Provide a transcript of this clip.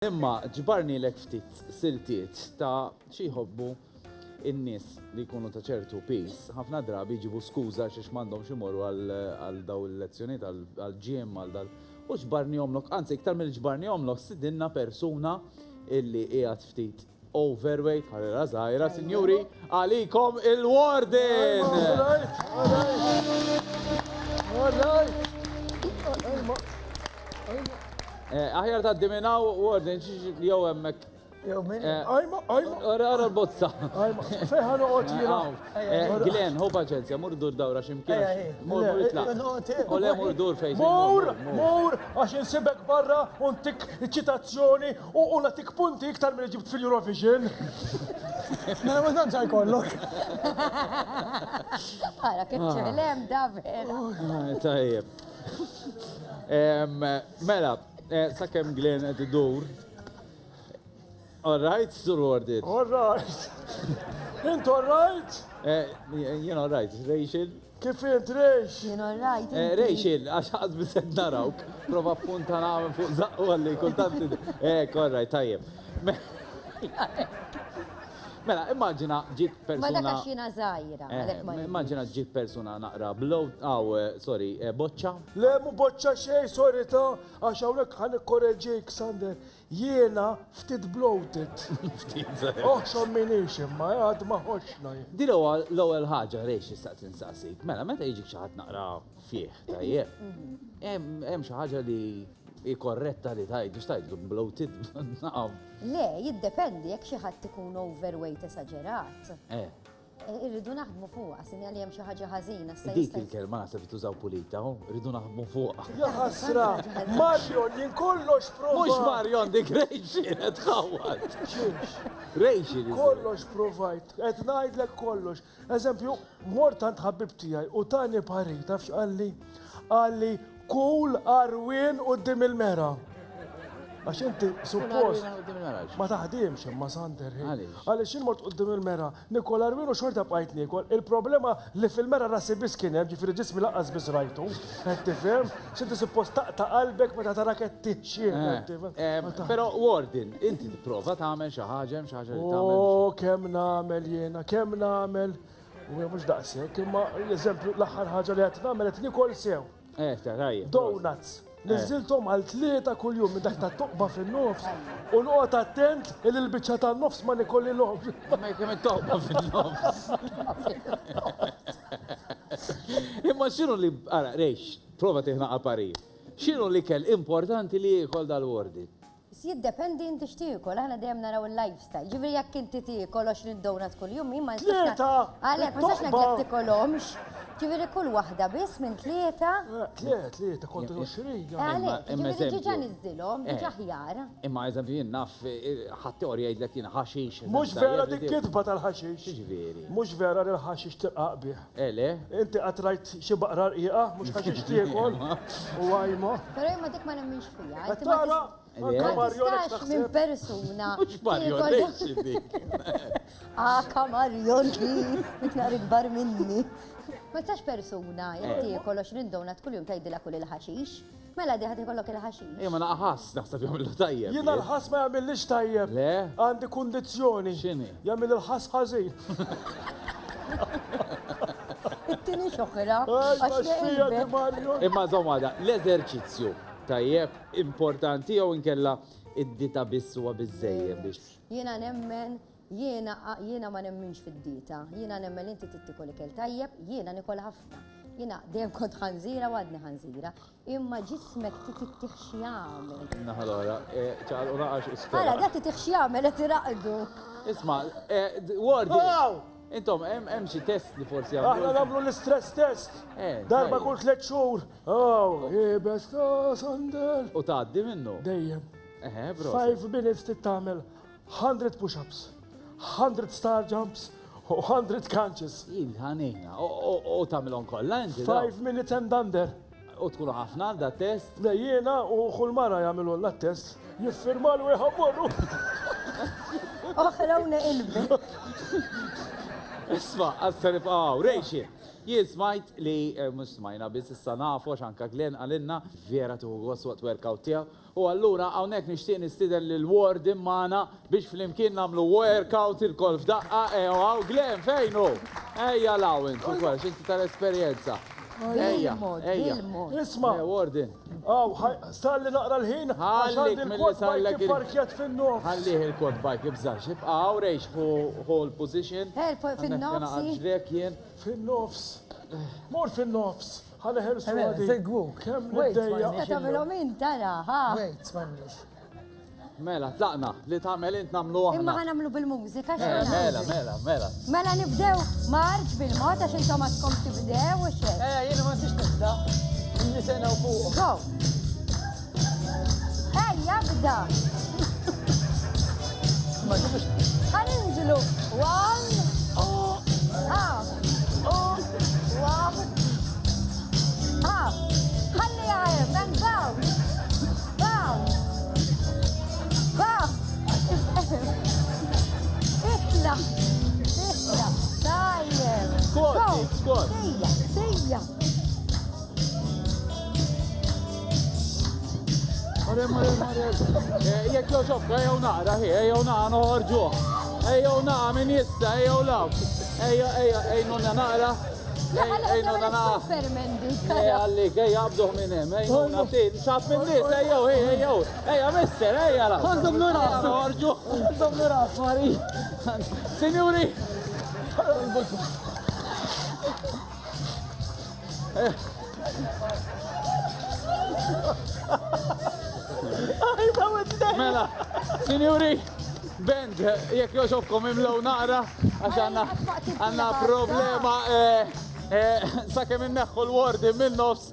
Imma ġbarni l ftit siltiet ta' xieħobbu in-nies li jkunu ta' ċertu pis. Ħafna drabi jġibu skuża xiex m'għandhomx imorru għal daw il-lezzjonijiet għal-ġiem għal dal. U ġbarni omlok, anzi iktar mill ġbarni omlok, sidinna persuna illi qiegħed ftit overweight ħarra żgħira, sinjuri, għalikom il-Warden! Aħjar ta' diminaw Warden, jew hemmhekk. Jew min? Ara l-bozza. Fejħan uqot jina. Glen, hu paċenzja, mur dur dawra ximkien. Mur itlaq. Ole mur dur fejn. Mur, għax insibek barra untik ċitazzjoni u natik punti iktar minn ġibt fil-Eurovision. Mela ma tantx jkollok. Ara kif ċelem da vera. Tajjeb. Mela, sakemm Glen qed idur. All right, Sur Warden. All right. Int all right? Jien all right, Rachel. Kif int Rex? You know right. Rachel, għax għaz biset narawk, prova punta namen fuq zaqqu għalli, kultant. All right, tajjeb. Mela, immaġina ġit Ma persuna. dak xina zaħira. Immaġina ġit persuna naqra boċċa. Le mu boċċa xej, sorry ta' għax hawnhekk ħan ikkorreġik, Sander. Jiena ftit bloated. Oh, xomminix imma, għad ma ħoxna. Dil huwa l-ewwel ħaġa Rachel staqt insaqsik. Mela, meta jiġik xi ħadd naqra fih, tajjeb. Hemm xi ħaġa li korretta li tajt, biex tajt, bloated. Le, jiddependi jekk xi ħadd ikun overweight esaġerat. Irridu naħdmu fuqha, sinjali hemm xi ħaġa ħażina. Dik il-kelma naħseb tużaw pulita, rridu naħdmu fuqha. Ja ħasra, Marion, jien kollox prova. Mhux Marion, dik Rachel qed tħawwad. Rachel. Kollox provajt, qed ngħidlek kollox. Eżempju, mortant ħabib tiegħi u tani pari, tafx qalli? Qalli kull arwin qudiem il-mera. Għax inti suppost ma taħdimx imma Sander. Għaliex inmort qudiem il-mera, nikol arwin u xorta bqajt nikol. Il-problema li fil-mera rasi biss kien hemm, ġifieri ġismi laqqas biss rajtu. Qed tifhem? X'inti suppost taqta' qalbek meta tara qed tixxieq. Però Warden, inti tipprova tagħmel xi ħaġa, xi ħaġa li tagħmel. Oh, kemm nagħmel jiena, kemm nagħmel. U mhux daqshekk, imma eżempju l-aħħar ħaġa li qed nagħmel qed nikol sew. Tajjeb. Donuts. Niżiltom għal 3 kuljum minn dak ta' toqba fin-nofs u noqgħod attent il l-biċċa tan-nofs ma nikolli logħob. Ma kemm toqba fin-nofs. Imma x'inhu li ara Rejx, prova tieħna qapari. X'inhu li kell importanti li jiekol dal-Warden? Jiddependi inti x'tiekol, aħna dejjem naraw il-lifestyle. Ġifieri jekk inti tiekol 20 donut kuljum, imma Tlieta! Għalhekk ma sax neglek tikolhomx. Ġifieri kull waħda biss minn 3. Tlieta kontra 20. Għalhekk, ġifieri ġiġa niżilhom, ġiġa ħjar. Imma eżempju jien naf ħadd teorija jgħidlek jien ħaxix. Mhux vera dik kitba tal-ħaxix. Ġifieri. Mhux vera li l-ħaxix tilqaq bih. Le? Inti qatt rajt xi baqra rqiqa, mhux ħaxix tiekol. U għajma. Però imma dik ma nemminx fija. Tara, anke Marion Tistax minn persuna. Mhux Marion Rejx dik. Marion iktar ikbar minni. Ma tistax persuna, jekk tiekol 20 donut kuljum tgħidilha kull il-ħaxix. Mela di ħadd ikollok il-ħaxix. Ma naqħas naħseb jagħmlu tajjeb. Jiena l-ħass ma jagħmilniex tajjeb. Le? Għandi kundizzjoni. X'inhi? Jagħmel il-ħass ħażin. It-tieni xoħra. Imma żomma l-eżerċizzju tajjeb importanti jew inkella id-dita biss huwa biżejjed biex. Jiena nemmen jiena ma nemminx fid-dita. Jiena nemmen inti tittikol ikel tajjeb, jiena nikol ħafna. Jiena dejjem kont ħanżira u għadni ħanżira. Imma ġismek tittiħ x'jagħmel. Naħalora, ċaqal u naqax iskola. Ara, da tittiħ x'jagħmel qed iraqdu. Isma' Warden. Intom, hemm xi test li forsi Aħna jagħmlu. nagħmlu l-istress test. Darba kull 3 xhur. Jibes ta' Sander. U tgħaddi minnu. Dejjem. Bro. 5 minutes tittamel 100 push-ups, 100 star jumps u 100 crunches. Il-ħanina. U tagħmilhom kollha inti. 5 minutes and under. U tkunu ħafna da test. Le jiena u kull mara jagħmlu l-test. Jiffirmalu jħabbonu. Oħrawna ilbi. Isma' għassar Rachel. Jismajt li, mux smajna, bis issa nafu xanka Glenn għalinna vera tuħu għos waqt workout tijaw. U għallura għawnek nishtiq nistiden l-Warden maħna biex fl-imkien namlu workout il-kol f'daqqa. Għaw Glenn fejnu? Ejja lawin, tu kol, xinti tal-esperienza. Ejja, ejja. Isma, Warden. stalli naqra l-ħin, Ħallik għaxan mill-li il-kod sallek bajki parkjat fin-nofs. Ħallih il-kod bike ibżax. Għaw rejx hold position. Fin-nofs, Għadġrek jien. Fin-nofs. Mor fin-nofs. Ħalli ħersu Ejja, għadi. segwuk. Kem Wait, l-dejja. Spanish. tagħmelhom intara, ha. Wait, Spanish. Mela, tlaqna, li tagħmel int namlu Imma aħna. ħanamlu bil-mużika Mela, x'għana. mela. Mela nibdew marġ bil-mod għax intom għadkom tibdew u xek. Jiena ma tix tibda. Inni sena u fuq. Go! Ejja, bda! Ma ġibux. Ħaninżlu. One. Half. One. Half. Ħalli għajem, then bounce. Bounce. Bounce. Itla. Tajjeb. Squat, Go. Nick, squat. Sejja. Jek jo xofka, ejjew naqra hi, ejjew naqra noħorġu. Ejjew naqra min jista, ejjew law. Ejnuna naqra. Ejnuna naqra. Superman di. Għallik, ejja abduħ minn hemm, ejnuna ftit, xaf minn nis, ejjew. Ejja mister, ejja la. Għandhom nurasu. Noħorġu. Għandhom nurasu. Mari. Signori. Mela, signori, bend, jek joġobkom imlow naqra, għax għanna problema, sakemm inneħħu l-Warden minn nofs,